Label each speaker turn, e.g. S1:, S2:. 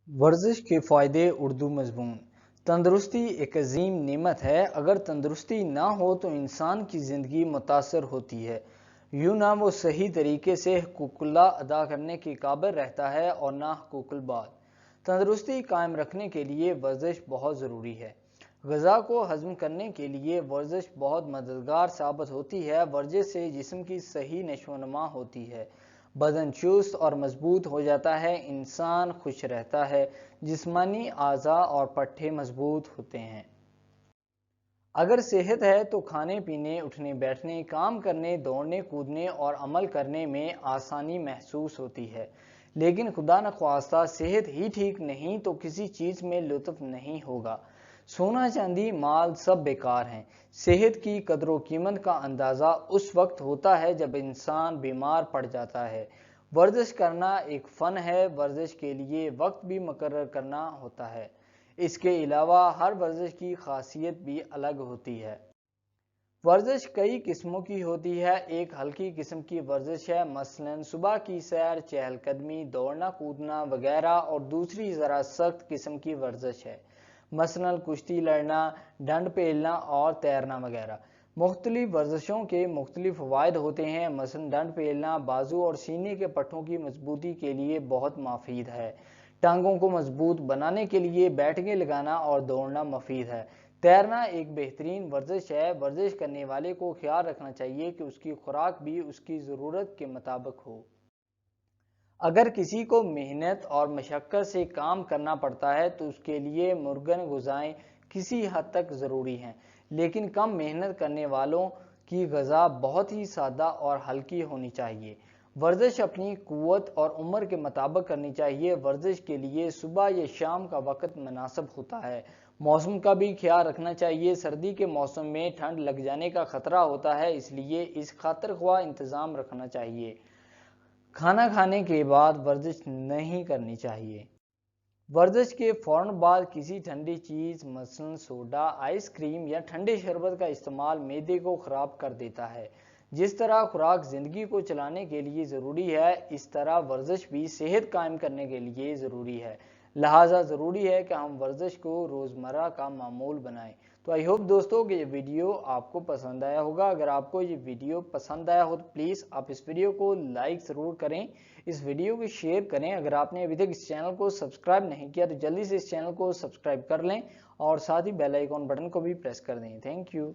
S1: ورزش کے فائدے اردو مضمون۔ تندرستی ایک عظیم نعمت ہے۔ اگر تندرستی نہ ہو تو انسان کی زندگی متاثر ہوتی ہے۔ یوں نہ وہ صحیح طریقے سے حقوق اللہ ادا کرنے کے قابل رہتا ہے اور نہ حقوق العباد۔ تندرستی قائم رکھنے کے لیے ورزش بہت ضروری ہے۔ غذا کو ہضم کرنے کے لیے ورزش بہت مددگار ثابت ہوتی ہے۔ ورزش سے جسم کی صحیح نشو و نما ہوتی ہے، بدن چست اور مضبوط ہو جاتا ہے، انسان خوش رہتا ہے، جسمانی اعضاء اور پٹھے مضبوط ہوتے ہیں۔ اگر صحت ہے تو کھانے پینے، اٹھنے بیٹھنے، کام کرنے، دوڑنے کودنے اور عمل کرنے میں آسانی محسوس ہوتی ہے۔ لیکن خدا نخواستہ صحت ہی ٹھیک نہیں تو کسی چیز میں لطف نہیں ہوگا۔ سونا چاندی مال سب بیکار ہیں۔ صحت کی قدر و قیمت کا اندازہ اس وقت ہوتا ہے جب انسان بیمار پڑ جاتا ہے۔ ورزش کرنا ایک فن ہے۔ ورزش کے لیے وقت بھی مقرر کرنا ہوتا ہے۔ اس کے علاوہ ہر ورزش کی خاصیت بھی الگ ہوتی ہے۔ ورزش کئی قسموں کی ہوتی ہے۔ ایک ہلکی قسم کی ورزش ہے، مثلاً صبح کی سیر، چہل قدمی، دوڑنا کودنا وغیرہ، اور دوسری ذرا سخت قسم کی ورزش ہے، مثلاً کشتی لڑنا، ڈنڈ پیلنا اور تیرنا وغیرہ۔ مختلف ورزشوں کے مختلف فوائد ہوتے ہیں، مثلاً ڈنڈ پیلنا بازو اور سینے کے پٹھوں کی مضبوطی کے لیے بہت مفید ہے، ٹانگوں کو مضبوط بنانے کے لیے بیٹھنے لگانا اور دوڑنا مفید ہے۔ تیرنا ایک بہترین ورزش ہے۔ ورزش کرنے والے کو خیال رکھنا چاہیے کہ اس کی خوراک بھی اس کی ضرورت کے مطابق ہو۔ اگر کسی کو محنت اور مشقت سے کام کرنا پڑتا ہے تو اس کے لیے مردن غذائیں کسی حد تک ضروری ہیں، لیکن کم محنت کرنے والوں کی غذا بہت ہی سادہ اور ہلکی ہونی چاہیے۔ ورزش اپنی قوت اور عمر کے مطابق کرنی چاہیے۔ ورزش کے لیے صبح یا شام کا وقت مناسب ہوتا ہے۔ موسم کا بھی خیال رکھنا چاہیے۔ سردی کے موسم میں ٹھنڈ لگ جانے کا خطرہ ہوتا ہے، اس لیے اس خاطر خواہ انتظام رکھنا چاہیے۔ کھانا کھانے کے بعد ورزش نہیں کرنی چاہیے۔ ورزش کے فوراً بعد کسی ٹھنڈی چیز مثلاً سوڈا، آئس کریم یا ٹھنڈے شربت کا استعمال معدے کو خراب کر دیتا ہے۔ جس طرح خوراک زندگی کو چلانے کے لیے ضروری ہے، اس طرح ورزش بھی صحت قائم کرنے کے لیے ضروری ہے۔ لہٰذا ضروری ہے کہ ہم ورزش کو روزمرہ کا معمول بنائیں۔ تو آئی ہوپ دوستوں کہ یہ ویڈیو آپ کو پسند آیا ہوگا۔ اگر آپ کو یہ ویڈیو پسند آیا ہو تو پلیز آپ اس ویڈیو کو لائک ضرور کریں، اس ویڈیو کو شیئر کریں۔ اگر آپ نے ابھی تک اس چینل کو سبسکرائب نہیں کیا تو جلدی سے اس چینل کو سبسکرائب کر لیں اور ساتھ ہی بیل آئیکن بٹن کو بھی پریس کر دیں۔ Thank you.